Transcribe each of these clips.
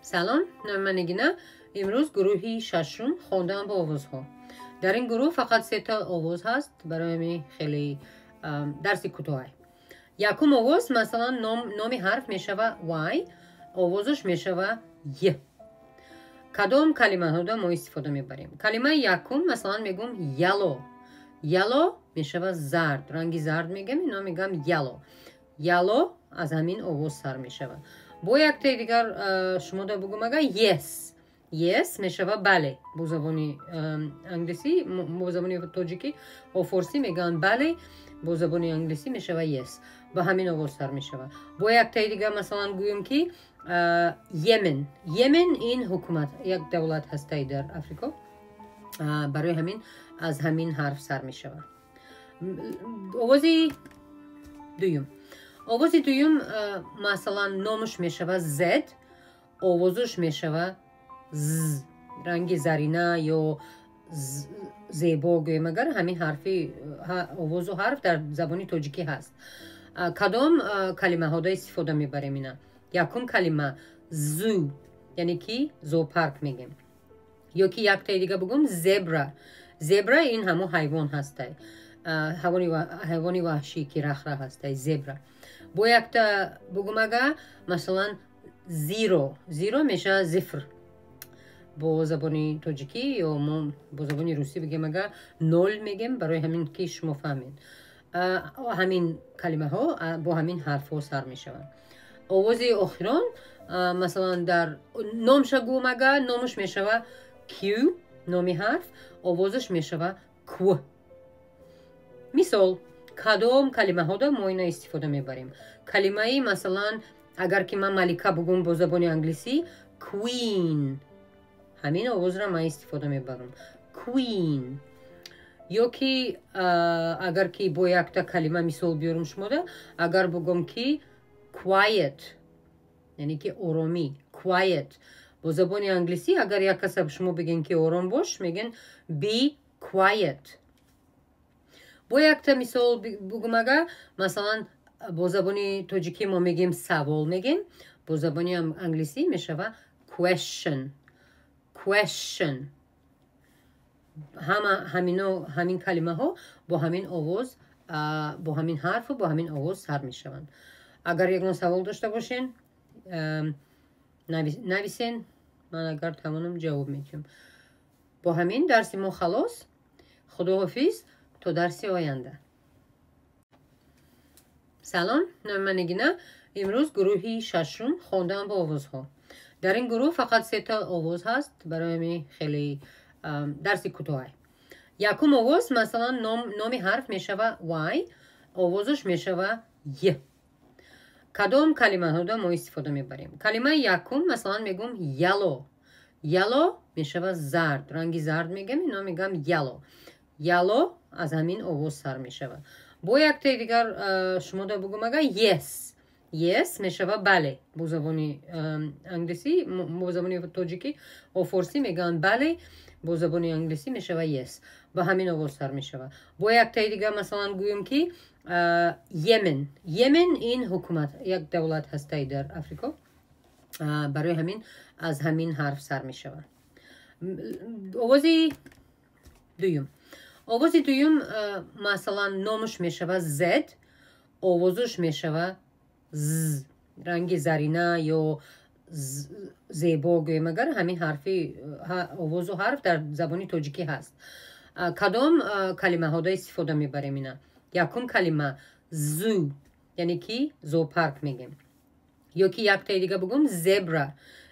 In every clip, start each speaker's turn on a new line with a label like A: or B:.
A: سلام، نام من نگینا. امروز گروهی ششم خواندن با آوازها. در این گروه فقط 3 تا آواز هست. برای من خیلی درسی کوتاه. یکم آواز مثلا نام حرف میشوه وای، آوازش میشوه ی. کدام کلمه ها ما استفاده میبریم؟ کلمه یکم مثلا میگم یلو. یلو میشوه زرد، رنگی زرد میگم، اینا میگم یلو. یلو از همین آواز سر میشوه. با یک تا دیگر شما دا بگم اگه yes. yes میشوه بله. با زبانی انگلیسی، با زبانی تاجیکی و فارسی میگن بله. با زبانی انگلیسی میشوه yes. با همین آواز سر میشوه. با یک تا دیگر مثلا گویم که یمن. یمن این حکومت یک دولت هسته در افریقا. برای همین از همین حرف سر میشوه. آوازی دویم. آواز دویم مثلا نامش میشوه زد، آوازش میشوه ز. رنگ زرینه یا زیبا گویم اگر همین حرفی آواز و حرف در زبانی تاجیکی هست. کدام کلمه ها دا استفاده میبریم اینا؟ یکم کلمه زو، یعنی که زوپارک میگیم. یا که یک تا دیگه بگم زبرا. زبرا این همون حیوان هسته، حیوانی وحشی که رخ هسته، زبرا. با یک تا بگم اگه مثلا زیرو. زیرو میشه صفر با زبانی تاجیکی، یا ما با زبانی روسی بگیم اگه نول میگیم، برای همین که شما فهمید. همین کلمه ها با همین حرف ها سر میشوند. آوازی آخران مثلا در نامش گویم اگه نامش میشوه کیو، نامی حرف، آوازش میشوه کو. مثال کدام کلمه ها دا ما اینا استفاده میبریم؟ کلمه ای مثلا اگر که من ملکه بگم با زبان انگلیسی کوین، همین آواز را من استفاده میبرم کوین. یا که اگر که با یک تا کلمه مثال بیارم شما دا، اگر بگم که quiet، یعنی که آرامی، quiet با زبان انگلیسی اگر یک کس شما بگین که آرام باش میگن be quiet. با یک تا مثال بگم اگه مثلا با زبانی تاجیکی ما میگیم سوال میگیم، با زبانی انگلیسی میشوه question. question. همین کلمه ها با همین آواز، با همین حرف و با همین آواز سر میشوند. اگر یک سوال داشته باشین نویسین، من اگر تمامم جواب میدم. با همین درس ما خلاص. خداحافظ تا درس آینده. سلام، نام من نگینا. امروز گروهی ششم خواندن با آوازها. در این گروه فقط 3 تا آواز هست. برای من خیلی درسی کوتاه. یکم آواز مثلا نام حرف میشوه وای، آوازش میشوه ی. کدام کلمه ها دا ما استفاده میبریم؟ کلمه یکم مثلا میگم یلو. یلو میشوه زرد، رنگی زرد میگم، اینا میگم یلو. یلو از همین آواز سر میشوه. با یک تا دیگر شما دا بگم اگه yes. yes میشوه بله. با زبانی انگلیسی، با زبانی تاجیکی و فارسی میگن بله. با زبانی انگلیسی میشوه yes. با همین آواز سر میشوه. با یک تا دیگر مثلا گویم که یمن. یمن این حکومت یک دولت هسته در افریقا. برای همین از همین حرف سر میشوه. آوازی دویم. آوازی دویم مثلا نامش میشوه زد، آوازش میشوه ز. رنگ زرینه یا زیبا گویم اگر همین حرفی آواز و حرف در زبانی تاجیکی هست. کدام کلمه ها دا استفاده میبریم اینا؟ یکم کلمه زو، یعنی که زوپارک میگیم. یا که یک تا دیگه بگم زبرا.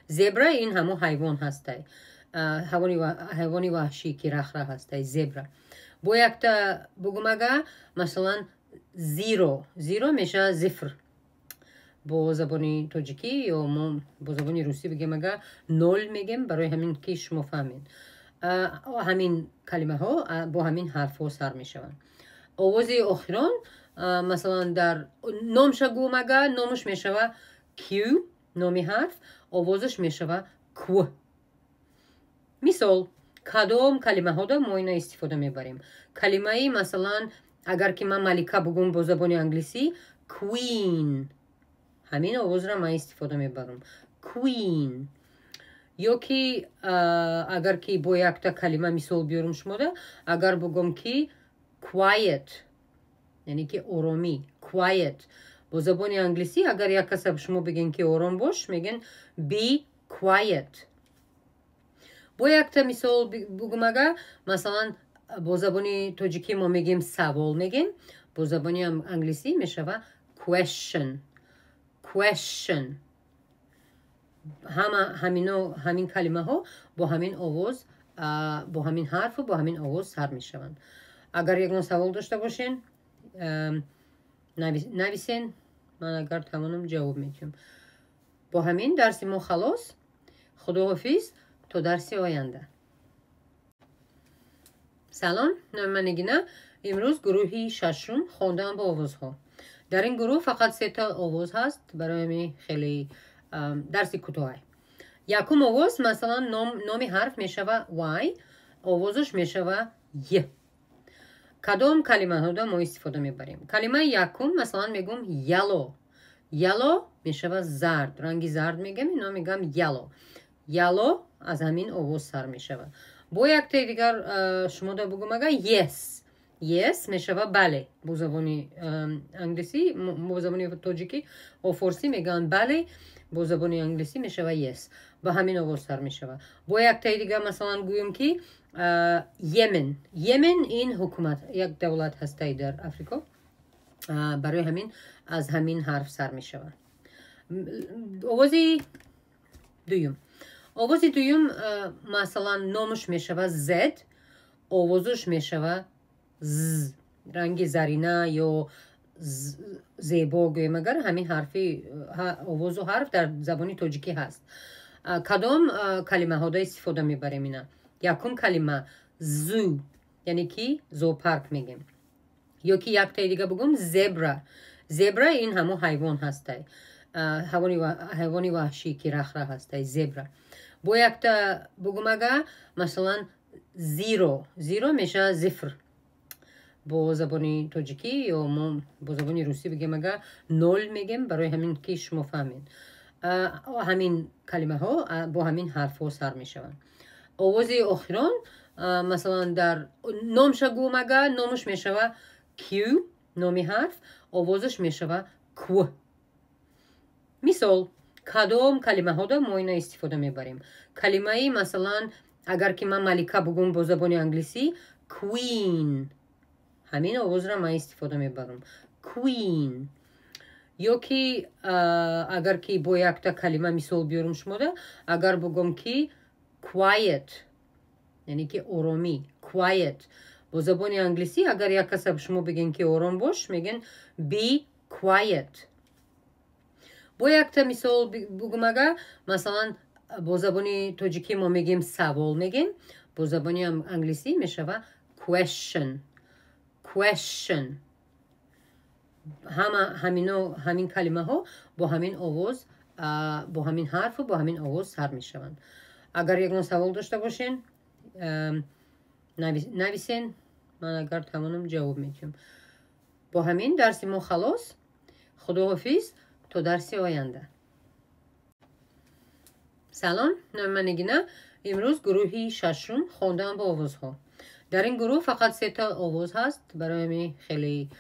A: زبرا این همون حیوان هسته، حیوانی وحشی که رخ هسته، زبرا. با یک تا بگم اگه مثلا زیرو. زیرو میشه صفر با زبانی تاجیکی، یا ما با زبانی روسی بگیم اگه نول میگیم، برای همین که شما فهمید. همین کلمه ها با همین حرف ها سر میشوند. آوازی آخران مثلا در نامش گویم اگه نامش میشوه کیو، نامی حرف، آوازش میشوه کو. مثال کدام کلمه ها دا ما اینا استفاده میبریم؟ کلمه ای مثلا اگر که من ملکه بگم با زبان انگلیسی کوین، همین آواز را من استفاده میبرم کوین. یا که اگر که با یک تا کلمه مثال بیارم شما ده اگر بگم که quiet یعنی که آرامی quiet با زبان انگلیسی اگر یک کس شما بگین که آرام باش میگن be quiet با یک تا مثال بگم اگر مثلا با زبان تاجیکی ما میگیم سوال میگیم با زبان انگلیسی میشوه question همین کلمه ها با همین آواز با همین حرف و با همین آواز سر میشوند اگر یک سوال داشته باشین نویسین من اگر توانم جواب میدم با همین درس ما خلاص خداحافظ تا درس آینده سلام نام من نگینه امروز گروهی ششم خواندن با آوازها در این گروه فقط 3 تا آواز هست برای من خیلی درس کوتاه یکم آواز مثلا نام حرف میشوه وای آوازش میشوه ی کدام کلمه ها ما استفاده میبریم کلمه یکم مثلا میگم یلو میشوه زرد رنگی زرد میگم اینا میگم یلو از همین آواز سر میشوه با یک تا دیگر شما دا بگم اگر yes میشوه بله با زبان انگلیسی با زبان تاجیکی و فارسی میگن بله با زبان انگلیسی میشوه yes با همین آواز سر میشوه با یک تا دیگر مثلا گویم که یمن این حکومت یک دولت هسته در افریقا برای همین از همین حرف سر میشوه آوازی دویم مثلا نامش میشوه زد آوازش میشوه ز رنگ زرینه یا زیبا گویم اگر همین حرفی آواز و حرف در زبانی تاجیکی هست کدام کلمه ها دا استفاده میبریم اینا یکم کلمه زو یعنی که زوپارک میگیم یا که یک تا دیگه بگم زبرا این همون حیوان هسته حیوانی وحشی که رخ هسته زبرا با یک تا بگم اگر مثلا زیرو میشه صفر با زبانی تاجیکی یا ما با زبانی روسی بگیم اگر نول میگیم برای همین که شما فهمین همین کلمه ها با همین حرف ها سر میشوند آواز آخران مثلا در نامش گویم اگر نامش میشوه کیو نامی حرف آوازش میشوه کو مثال کدام کلمه ها دا ما اینا استفاده میبریم کلمه ای مثلا اگر که من ملکه بگم با زبان انگلیسی کوین همین آواز را من استفاده میبرم کوین یا که اگر که با یک تا کلمه مثال بیارم شما ده اگر بگم که quiet یعنی که آرامی quiet با زبان انگلیسی اگر یک کس شما بگین که آرام باش میگن be quiet با یک تا مثال بگم اگر مثلا با زبان تاجیکی ما میگیم سوال میگیم با زبان انگلیسی میشوه question همین کلمه ها با همین آواز با همین حرف و با همین آواز سر میشوند اگر یک سوال داشته باشین نویسین من اگر توانم جواب میدم با همین درس ما خلاص خداحافظ تا درس آینده سلام نام من نگینه امروز گروهی ششم خواندن با آوازها در این گروه فقط 3 تا آواز هست برای من خیلی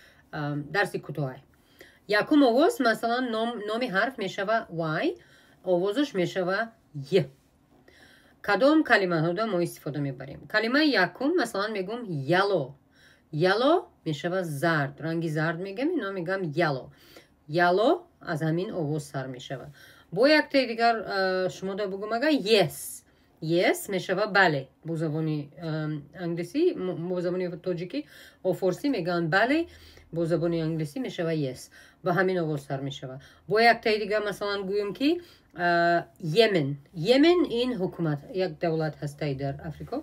A: درس کوتاه یکم آواز مثلا نام حرف میشوه وای آوازش میشوه ی کدام کلمه ها دا ما استفاده میبریم کلمه یکم مثلا میگم یلو میشوه زرد رنگی زرد میگم اینا میگم یلو از همین آواز سر میشوه با یک تا دیگر شما دا بگم اگر yes میشوه بله با زبانی انگلیسی با زبانی تاجیکی و فارسی میگن بله با زبانی انگلیسی میشوه yes با همین آواز سر میشوه با یک تا دیگر مثلا گویم که یمن این حکومت یک دولت هسته در افریقا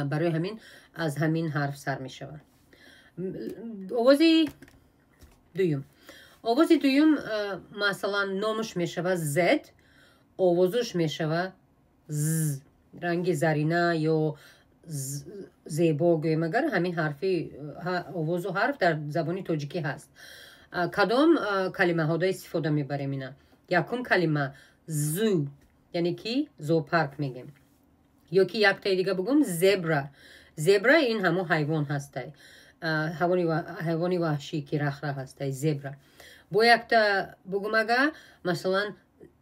A: برای همین از همین حرف سر میشوه آوازی دویم مثلا نامش میشوه زد آوازش میشوه ز رنگ زرینه یا زیبا گویم اگر همین حرفی آواز و حرف در زبانی تاجیکی هست کدام کلمه ها دا استفاده میبریم اینا یکم کلمه زو یعنی کی زوپارک میگیم. یا که یک تا دیگه بگم زبرا این همون حیوان هسته، حیوانی وحشی که رخ هسته زبرا. با یک تا بگم اگه مثلا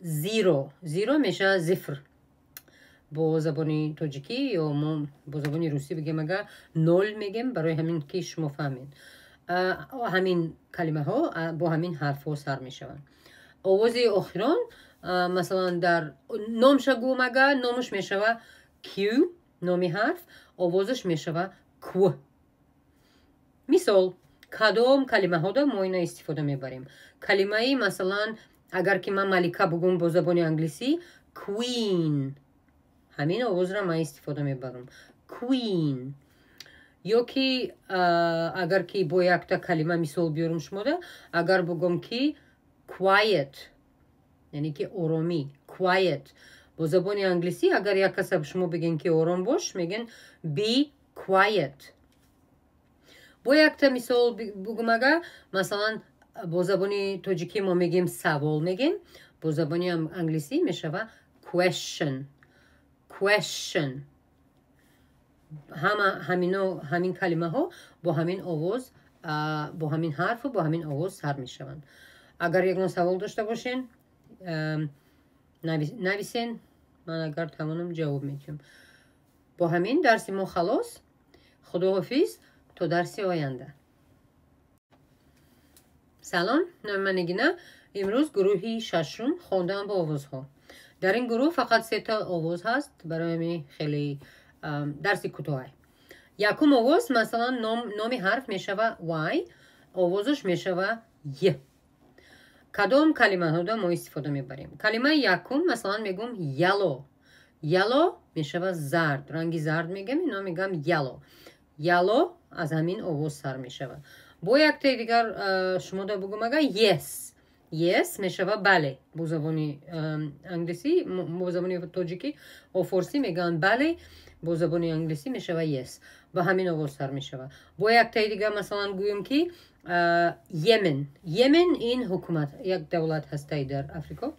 A: زیرو میشه صفر با زبانی تاجیکی یا ما با زبانی روسی بگیم اگه نول میگیم، برای همین که شما فهمین همین کلمه ها با همین حرف ها سر میشون. آواز آخران مثلا در نامش گوم اگه نامش میشوه کیو، نامی حرف آوازش میشوه کو. مثال کدام کلمه ها دا ما اینا استفاده میبریم. کلمه ای مثلا اگر که من ملکه بگم با زبان انگلیسی کوین، همین آواز را من استفاده میبرم کوین. یا که اگر که با یک تا کلمه مثال بیارم شما ده، اگر بگم که quiet یعنی که آرامی quiet با زبان انگلیسی اگر یک کس شما بگین که آرام باش میگن be quiet. با یک تا مثال بگم اگر مثلا با زبان تاجیکی ما میگیم سوال میگیم، با زبان انگلیسی میشوه question. همین کلمه ها با همین آواز با همین حرف و با همین آواز سر میشوند. اگر یک سوال داشته باشین نویسین، من اگر توانم جواب میدم. با همین درس ما خلاص. خداحافظ تا درس آینده. سلام، نام من نگینا. امروز گروهی ششم خواندن با آوازها. در این گروه فقط 3 تا آواز هست، برای من خیلی درسی کوتاه. یکم آواز مثلا نامی حرف میشوه وای، آوازش میشوه ی. کدام کلمه ها دا ما استفاده میبریم. کلمه یکم مثلا میگم یلو میشوه زرد، رنگی زرد میگم، اینا میگم یلو از همین آواز سر میشوه. با یک تا دیگر شما دا بگم اگه yes میشوه بله، با زبانی انگلیسی، با زبانی تاجیکی و فارسی میگن بله، با زبانی انگلیسی میشوه yes، با همین آواز سر میشوه. با یک تا دیگر مثلا گویم که یمن این حکومت یک دولت هسته در افریقا،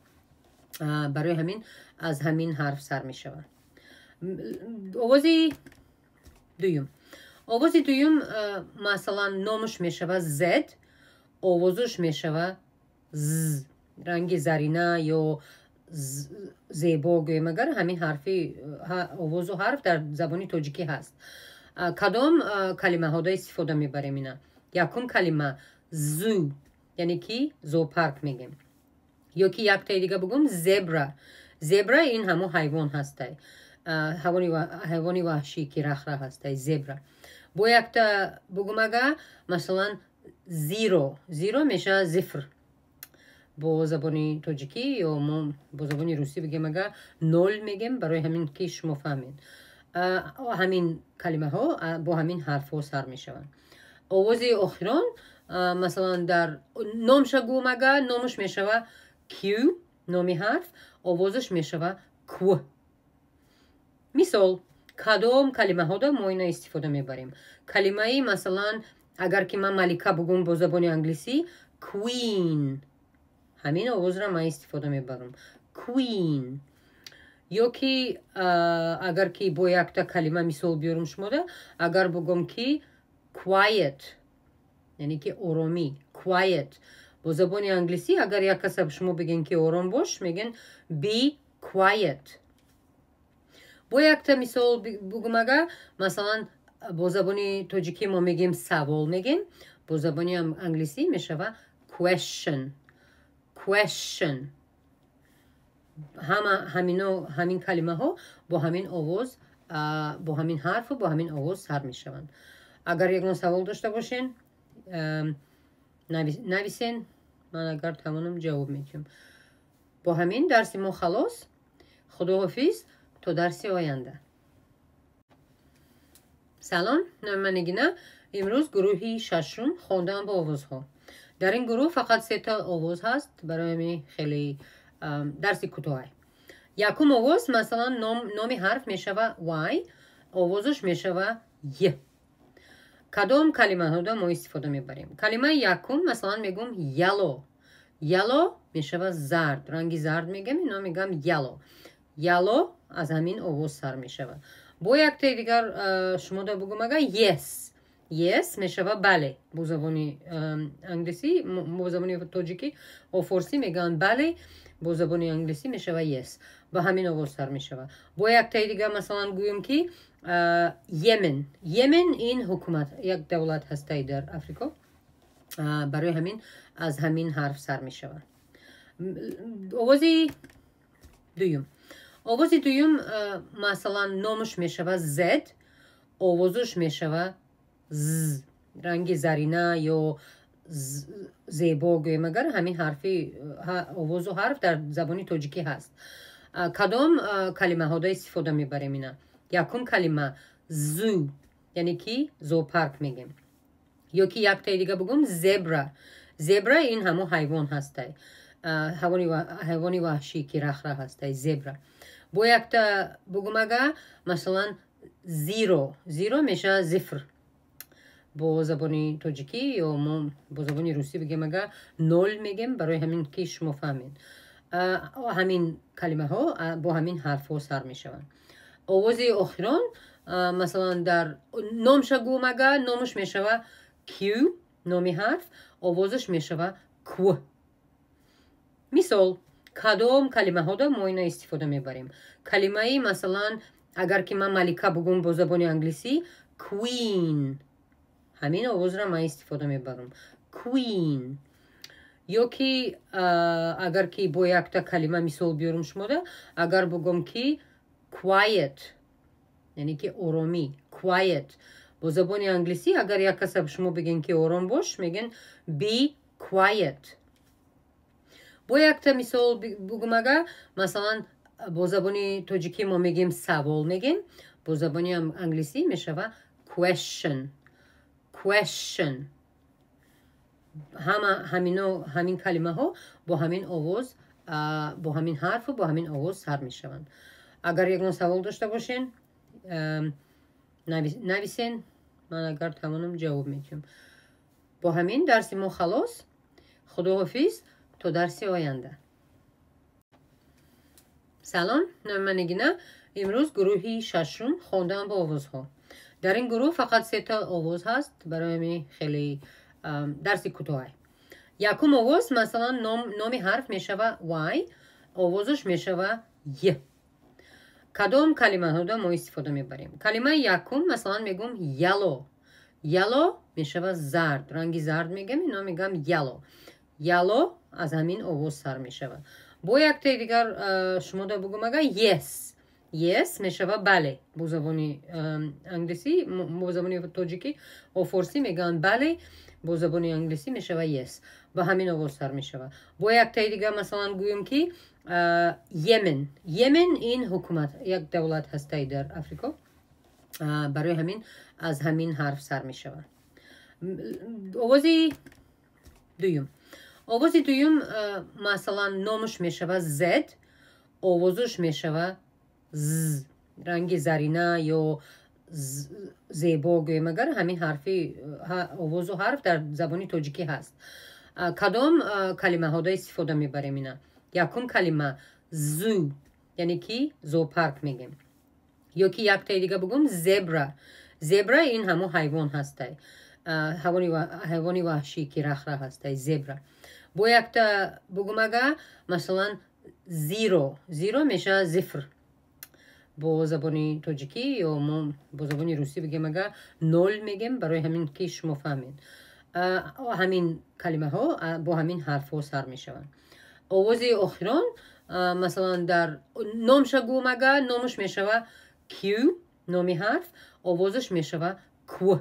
A: برای همین از همین حرف سر میشوه. آوازی دویم مثلا نامش میشوه زد، آوازش میشوه ز، رنگ زرینه یا زیبا گویم اگر همین حرفی آواز و حرف در زبانی تاجیکی هست. کدام کلمه ها دا استفاده میبریم اینا. یکم کلمه زو یعنی که زوپارک میگیم. یا که یک تا دیگه بگم زبرا این همون حیوان هسته، حیوانی وحشی که رخ هسته زبرا. با یک تا بگم اگه مثلا زیرو میشه صفر، با زبانی تاجیکی یا ما با زبانی روسی بگیم اگه نول میگیم، برای همین که شما فهمین همین کلمه ها با همین حرف ها سر میشوند. آواز آخران مثلا در نامش گوم اگه نامش میشوه کیو، نامی حرف آوازش میشوه کو. مثال کدام کلمه ها دا ما اینا استفاده میبریم. کلمه ای مثلا اگر که من ملکه بگم با زبان انگلیسی کوین، همین آواز را من استفاده میبرم کوین. یا که اگر که با یک تا کلمه مثال بیارم شما ده، اگر بگم که quiet یعنی که آرامی quiet، با زبان انگلیسی اگر یک کس شما بگین که آرام باش میگن be quiet. با یک تا مثال بگم اگه مثلا با زبان تاجیکی ما میگیم سوال میگیم، با زبان انگلیسی میشوه question. همین کلمه ها با همین آواز با همین حرف و با همین آواز سر میشوند. اگر یک سوال داشته باشین نویسین، من اگر توانم جواب میدم. با همین درس ما خلاص. خداحافظ تا درس آینده. سلام، نام من نگینا. امروز گروهی ششم خواندن با آوازها. در این گروه فقط 3 تا آواز هست، برای من خیلی درسی کوتاه. یکم آواز مثلا نامی حرف میشوه وای، آوازش میشوه ی. کدام کلمه ها دا ما استفاده میبریم. کلمه یکم مثلا میگم یلو میشوه زرد، رنگی زرد میگم، اینا میگم یالو از همین آواز سر می شود. با یک تای دیگر شما دا بگم اگر yes می شود بله. با زبانی انگلیسی، با زبانی تاجیکی و فارسی میگن بله، با زبانی انگلیسی می شود yes. با همین آواز سر می شود. با یک تای دیگر مثلا گویم که یمن این حکومت یک دولت هسته در افریقا، برای همین از همین حرف سر می شود. آوازی دویم مثلا نامش می شود زد، آوازش می شود ز، رنگ زرینه یا زیبا گویم اگر همین حرفی آواز و حرف در زبانی تاجیکی هست. کدام کلمه ها دا استفاده می بریم اینا؟ یکم کلمه زو یعنی که زوپارک میگیم. یا که یک تای دیگه بگم زبرا این همو حیوان هسته، حیوانی وحشی که رخ هسته زبرا. با یک تا بگم اگه مثلا زیرو میشه زفر با زبانی تاجیکی، یا ما با زبانی روسی بگیم اگه نول میگیم، برای همین که شما فهمین همین کلمه ها با همین حرف ها سر میشوند. آوازی آخران مثلا در نامش گویم اگه نامش میشوه کیو، نامی حرف آوازش میشوه کو. مثال کدام کلمه ها دا ما اینا استفاده میبریم؟ کلمه ای مثلا اگر که من ملکه بگم با زبان انگلیسی کوین، همین آواز را من استفاده میبرم کوین. یا که اگر که با یک تا کلمه مثال بیارم شما دا، اگر بگم که quiet یعنی که آرامی quiet، با زبان انگلیسی اگر یک کس به شما بگن که آرام باش میگن be quiet. با یک تا مثال بگم اگر مثلا با زبانی تاجیکی ما میگیم سوال میگیم، با زبانی انگلیسی میشوه question. همین کلمه ها با همین آواز، با همین حرف و با همین آواز سر میشوند. اگر یک سوال داشته باشین نویسین، من اگر توانم جواب میدم. با همین درس ما خلاص. خداحافظ تا درس آینده. سلام، نام من نگینا. امروز گروهی ششم خواندن با آوازها. در این گروه فقط 3 تا آواز هست، برای من خیلی درس کوتاه. یکم آواز مثلا نامی حرف میشوه وای، آوازش میشوه ی. کدام کلمه ها دا ما استفاده میبریم؟ کلمه یکم مثلا میگم یالو میشوه زرد، رنگی زرد میگم، اینا میگم یالو از همین آواز سر میشوه. با یک تای دیگر شما دا بگم اگه yes میشوه بله. با زبانی انگلیسی، با زبانی تاجیکی و فارسی میگن بله، با زبانی انگلیسی میشوه yes. با همین آواز سر میشوه. با یک تای دیگر مثلا گویم که یمن این حکومت یک دولت هسته در افریقا، برای همین از همین حرف سر میشوه. آوازی دویم مثلا نامش میشوه زد، آوازش میشوه ز، رنگ زرینه یا زیبا گویم اگر همین حرفی آواز و حرف در زبانی تاجیکی هست. کدام کلمه ها دا استفاده میبریم اینا؟ یکم کلمه زو یعنی که زوپارک میگیم. یا که یک تای دیگه بگم زبرا این همو حیوان هسته، حیوانی وحشی که رخ هسته زبرا. با یک تا بگم اگه مثلا زیرو میشه زفر با زبانی تاجیکی، یا ما با زبانی روسی بگیم اگه نول میگیم، برای همین که شما فهمین همین کلمه ها با همین حرف ها سر میشوند. آوازی آخران مثلا در نامش گویم اگه نامش میشوه کیو، نامی حرف آوازش میشوه کو.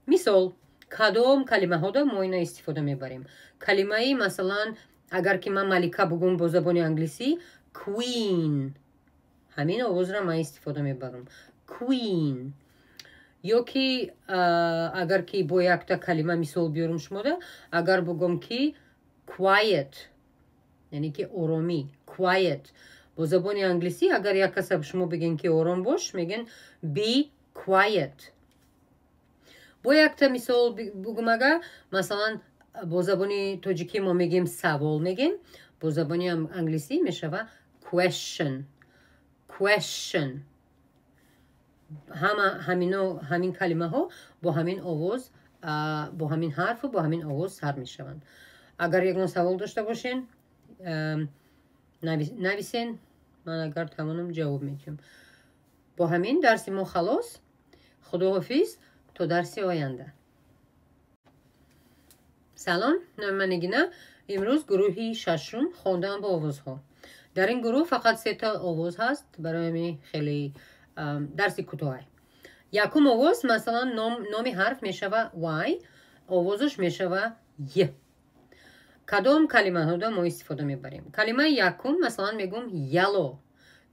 A: مثال کدام کلمه ها دا ما اینا استفاده میبریم؟ کلمه ای مثلا اگر که من ملکه بگم با زبانی انگلیسی کوین، همین آواز را من استفاده میبرم کوین. یا که اگر که با یک تا کلمه مثال بیارم شما دا، اگر بگم که quiet یعنی که آرامی quiet، با زبان انگلیسی اگر یک کس به شما بگن که آرام باش میگن be quiet. با یک تا مثال بگم اگه مثلا با زبان تاجیکی ما میگیم سوال میگیم، با زبان انگلیسی میشوه question question همین کلمه ها با همین آواز با همین حرف و با همین آواز سر می شوند. اگر یک سوال داشته باشین نویسین، من اگر تمامم جواب میدم. با همین درس ما خلاص. خداحافظ تا درس آینده. سلام، نام من نگینا. امروز گروهی ششم خواندن با آوازها. در این گروه فقط 3 تا آواز هست، برای من خیلی درس کوتاه. یکم آواز مثلا نام حرف میشوه وای، آوازش میشوه ی. کدام کلمه ها ما استفاده میبریم؟ کلمه یکم مثلا میگم یلو.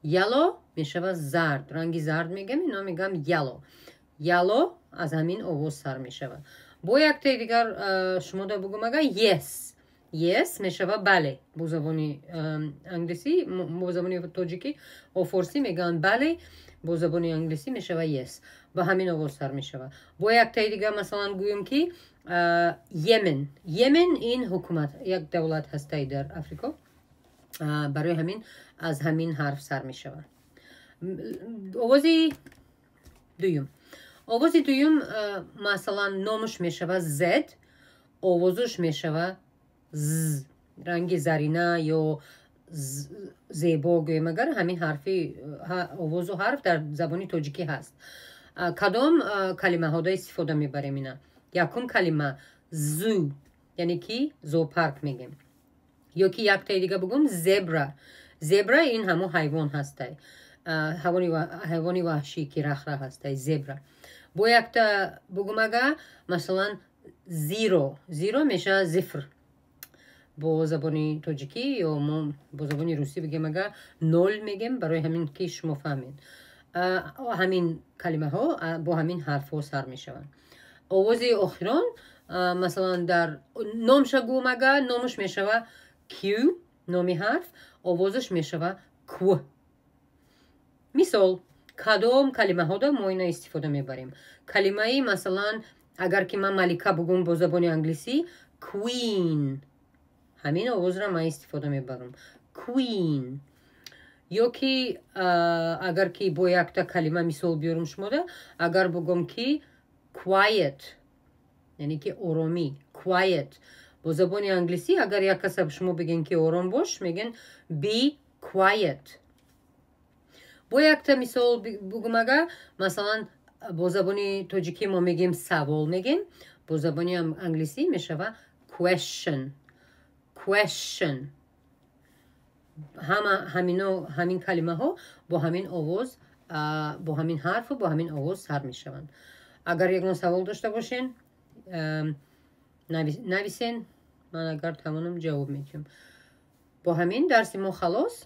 A: یلو میشوه زرد، رنگی زرد میگم، اینا میگم یلو. یلو از همین آواز سر میشوه. با یک تا دیگر شما دا بگم اگه yes. yes میشوه بله. با زبانی انگلیسی، با زبانی تاجیکی و فارسی میگن بله، با زبانی انگلیسی میشوه yes. با همین آواز سر میشوه. با یک تا دیگر مثلا گویم که یمن. یمن این حکومت یک دولت هسته در افریقا، برای همین از همین حرف سر میشوه. آوازی دویم. آوازی دویم مثلا نامش میشوه زد، آوازش میشوه ز، رنگ زرینه یا زیبا گویم. اگر همین حرفی آواز و حرف در زبانی تاجیکی هست. کدام کلمه ها دا استفاده میبریم اینا؟ یکم کلمه زو، یعنی که زو پارک میگیم. یا که یک تا دیگه بگم زبرا. زبرا این همو حیوان هسته، حیوانی وحشی که رخ هسته، زبرا. با یک تا بگم اگه مثلا زیرو. زیرو میشه زفر با زبانی تاجیکی، یا ما با زبانی روسی بگیم اگه نول میگیم، برای همین که شما فهمین. همین کلمه ها با همین حرف ها سر میشوند. آوازی آخران مثلا در نامش گویم اگه نامش میشوه کیو، نامی حرف، آوازش میشوه کو. مثال کدام کلمه ها دا ما اینا استفاده میبریم؟ کلمه ای مثلا اگر که من ملکه بگم با زبان انگلیسی queen، همین آواز را من استفاده میبرم queen. یا که اگر که با یک تا کلمه مثال بیارم شما دا، اگر بگم که quiet، یعنی که آرامی، quiet. با زبان انگلیسی اگر یک کس شما بگین که آرام باش، میگن be quiet. با یک تا مثال بگم اگه مثلا با زبان تاجیکی ما میگیم سوال میگیم، با زبان انگلیسی میشوه question. question. همین کلمه ها با همین آواز، با همین حرف و با همین آواز سر میشوند. اگر یک سوال داشته باشین نویسین، من اگر تمامم جواب میدم. با همین درس ما خلاص.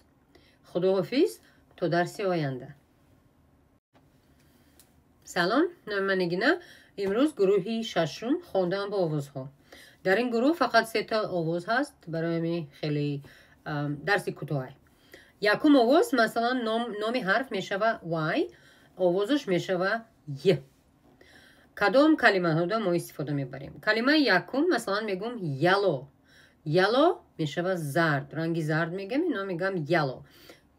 A: خداحافظ تا درس آینده. سلام، نام من نگینا. امروز گروهی ششم خواندن با آوازها. در این گروه فقط 3 تا آواز هست، برای من خیلی درس کوتاه. یکم آواز مثلا نام حرف میشوه وای، آوازش میشوه ی. کدام کلمه ها دا ما استفاده میبریم؟ کلمه یکم مثلا میگم یلو. یلو میشوه زرد، رنگی زرد میگم، اینا میگم یلو.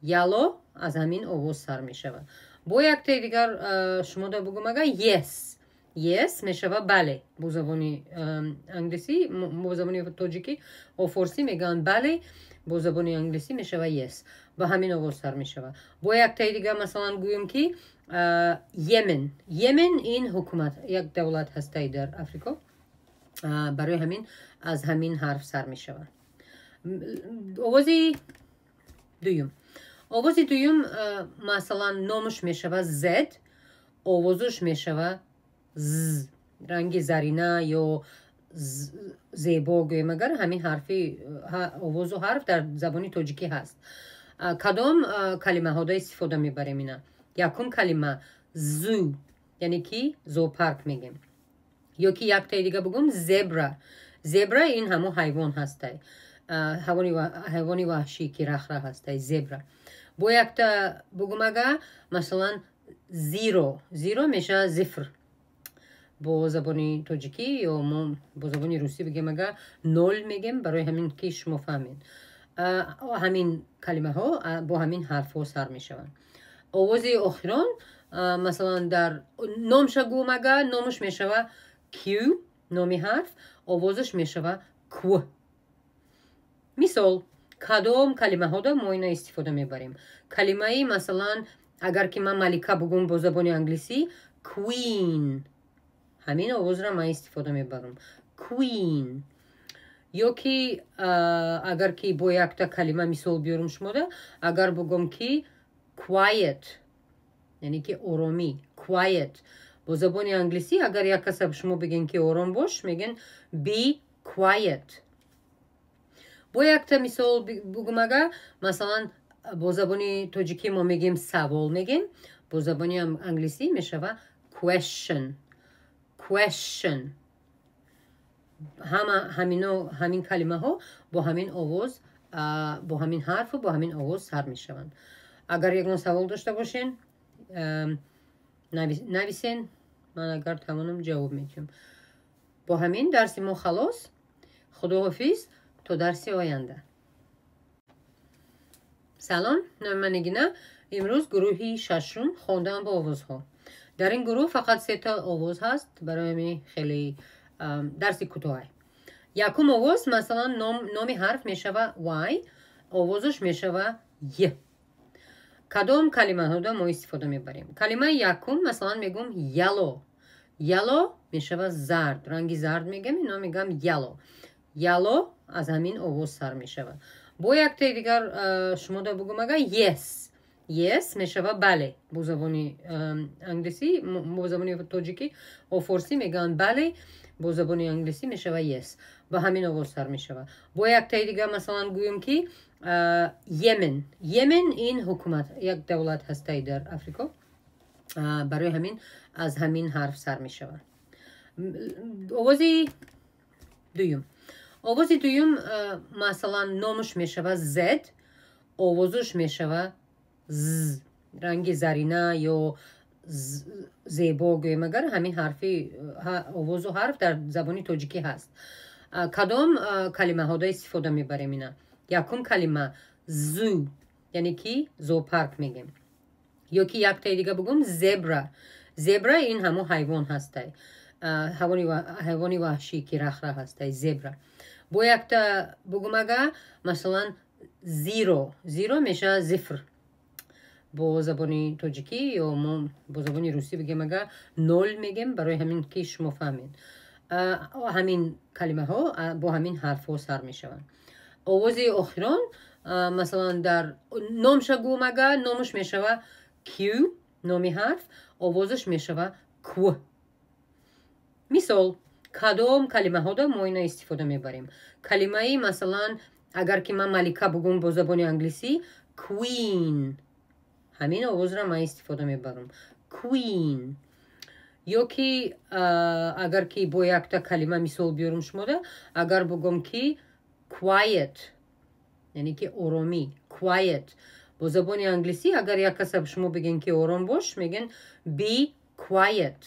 A: یلو از همین آواز سر میشوه. با یک تا دیگر شما دا بگم اگه yes. yes میشوه بله. با زبانی انگلیسی، با زبانی تاجیکی و فارسی میگن بله، با زبانی انگلیسی میشوه yes. با همین آواز سر میشوه. با یک تا دیگر مثلا گویم که یمن. یمن این حکومت یک دولت هسته در افریقا، برای همین از همین حرف سر میشوه. آوازی دویم. آوازی دویم مثلا نامش میشوه زد، آوازش میشوه ز، رنگ زرینه یا زیبا گویم. اگر همین حرفی آواز و حرف در زبانی تاجیکی هست. کدام کلمه ها دا استفاده میبریم اینا؟ یکم کلمه زو، یعنی که زو پارک میگیم. یا که یک تا دیگه بگم زبرا. زبرا این همو حیوان هسته، حیوانی وحشی که رخ هسته، زبرا. با یک تا بگم اگه مثلا زیرو. زیرو میشه زفر با زبانی تاجیکی، یا ما با زبانی روسی بگیم اگه نول میگیم، برای همین که شما فهمین. همین کلمه ها با همین حرف ها سر می شوند. آواز آخران مثلا در نامش گومگه نامش می شود کیو، نامی حرف آوازش می شود کو. مثال کدام کلمه ها دا ما اینا استفاده می بریم. کلمه ای مثلا اگر که من ملکه بگم با زبان انگلیسی کوین، همین آواز را من استفاده می برم کوین. یا که اگر که با یک تا کلمه مثال بیارم شما ده، اگر بگم که quiet یعنی که آرامی quiet با زبان انگلیسی اگر یک کس به شما بگن که آرام باش میگن be quiet. با یک تا مثال بگم اگر مثلا با زبان تاجیکی ما میگیم سوال میگیم، با زبان انگلیسی میشوه question. همین کلمه ها با همین آواز با همین حرف و با همین آواز سر می شوند. اگر یک سوال داشته باشین نویسین، من اگر توانم جواب میدم. با همین درس ما خلاص. خداحافظ تا درس آینده. سلام، نام من نگینا. امروز گروهی ششم خواندن با آوازها. در این گروه فقط 3 تا آواز هست، برای من خیلی درس کوتاه. یکم آواز مثلا نامی حرف میشوه وای، آوازش میشوه ی. کدام کلمه ها دا ما استفاده میبریم؟ کلمه یکم مثلا میگم یلو میشوه زرد، رنگی زرد میگم، اینا میگم یلو از همین آواز سر میشوه. با یک تا دیگر شما دا بگم اگر yes میشوه بله، با زبانی انگلیسی، با زبانی تاجیکی و فارسی میگن بله، با زبانی انگلیسی میشوه yes، با همین آواز سر میشوه. با یک تا دیگر مثلا گویم که یمن این حکومت یک دولت هسته در افریقا، برای همین از همین حرف سر میشوه. آواز دویم مثلا نامش میشوه زد، آوازش میشوه ز، رنگ زرینه یا زیبا گویم اگر همین حرفی آواز و حرف در زبانی تاجیکی هست. کدام کلمه ها دا استفاده میبریم اینا؟ یکم کلمه زو یعنی که زوپارک میگیم، یا که یک تا دیگه بگم زبرا این همون حیوان هسته، حیوانی وحشی که رخ هسته زبرا. با یک تا بگم اگر مثلا زیرو میشه زفر، با زبانی تاجیکی یا ما با زبانی روسی بگیم اگر نول میگیم، برای همین که شما فهمین. همین کلمه ها با همین حرف ها سر می شوند. آواز آخران مثلا در نامش گوم اگر نامش می شوه کیو، نامی حرف آوازش می شوه کو. مثال کدام کلمه ها دا ما اینا استفاده می بریم؟ کلمه ای مثلا اگر که من ملکه بگم با زبانی انگلیسی کوین، همین آواز را من استفاده می برم کوین. یا که اگر که با یک تا کلمه مثال بیارم شما ده، اگر بگم که quiet یعنی که آرامی quiet، با زبان انگلیسی اگر یک کس به شما بگن که آرام باش میگن be quiet.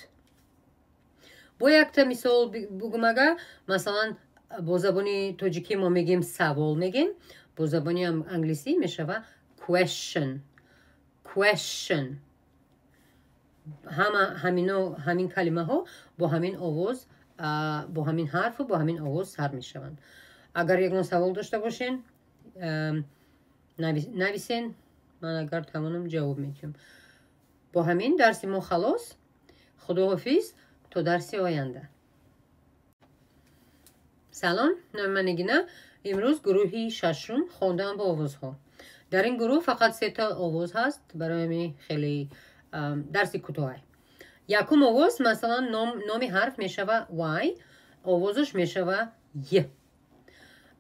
A: با یک تا مثال بگم اگر مثلا با زبان تاجیکی ما میگیم سوال میگیم، با زبان انگلیسی میشوه question. همین کلمه ها با همین آواز با همین حرف و با همین آواز سر می شوند. اگر یک سوال داشته باشین نویسین، من اگر توانم جواب میدم. با همین درس ما خلاص. خداحافظ تا درس آینده. سلام، نام من نگینا. امروز گروهی ششم خواندن با آوازها. در این گروه فقط 3 تا آواز هست، برای من خیلی درس کوتاه. یکم آواز مثلا نامی حرف میشوه وای، آوازش میشوه ی.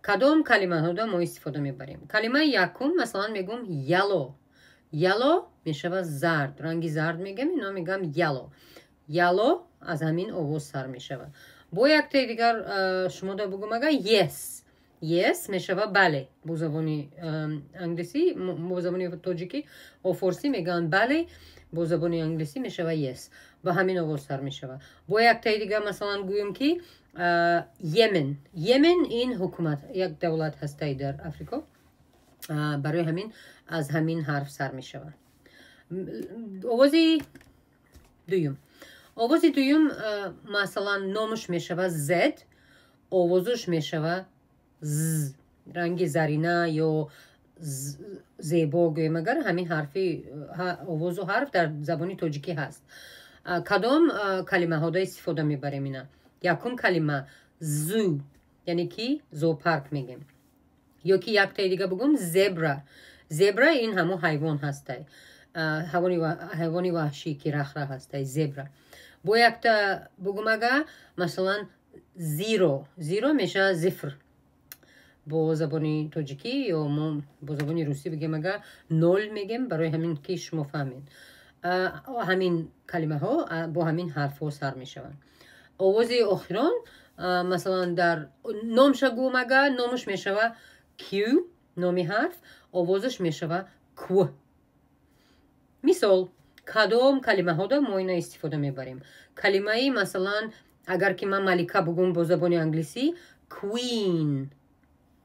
A: کدام کلمه ها دا ما استفاده میبریم؟ کلمه یکم مثلا میگم یلو میشوه زرد، رنگی زرد میگم، اینا میگم یلو از همین آواز سر میشوه. با یک تا دیگر شما دا بگم اگر yes میشوه بله، با زبانی انگلیسی، با زبانی تاجیکی و فارسی میگن بله، با زبانی انگلیسی میشوه yes، با همین آواز سر میشوه. با یک تا دیگه مثلا گویم که یمن این حکومت یک دولت هسته در افریقا، برای همین از همین حرف سر می شود. آوازی دویم مثلا نامش می شود زد، آوازش می شود ز، رنگ زرینه یا زیبا گویم. اگر همین حرفی آواز و حرف در زبانی تاجیکی هست. کدام کلمه ها استفاده میبریم اینا؟ یکم کلمه زو، یعنی کی زوپارک میگیم. یا که یک تای دیگه بگم زبرا این همون حیوان هسته، حیوانی وحشی که رخ هسته، زبرا. با یک تا بگم اگه مثلا زیرو میشه زفر با زبانی تاجیکی، یا ما با زبانی روسی بگیم اگه نول میگیم، برای همین که شما فهمین. همین کلمه ها با همین حرف ها سر می شوند. آوازی آخران مثلا در نامش گوم اگه نامش می شود کیو، نامی حرف، آوازش می شود کو. مثال کدام کلمه ها دا ما اینا استفاده می بریم. کلمه ای مثلا اگر که من ملکه بگم با زبانی انگلیسی کوین،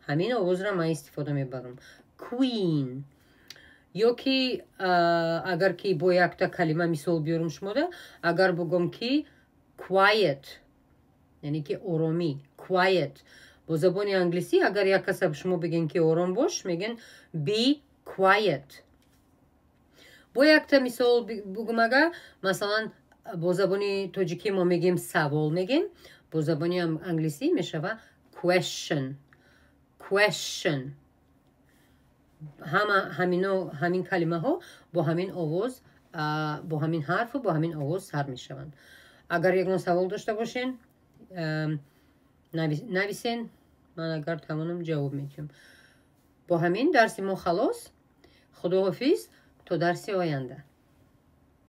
A: همین آواز را من استفاده می برم کوین. یا که اگر که با یک تا کلمه مثال بیارم شما ده، اگر بگم که quiet یعنی که آرامی، quiet با زبان انگلیسی اگر یک کس به شما بگن که آرام باش میگن be quiet. با یک تا مثال بگم اگر مثلا با زبان تاجیکی ما میگیم سوال میگیم، با زبان انگلیسی میشه question. همین کلمه ها با همین آواز، با همین حرف و با همین آواز سر می شوند. اگر یک سوال داشته باشین نویسین، من اگر توانم جواب میدم. با همین درس ما خلاص. خداحافظ تا درس آینده.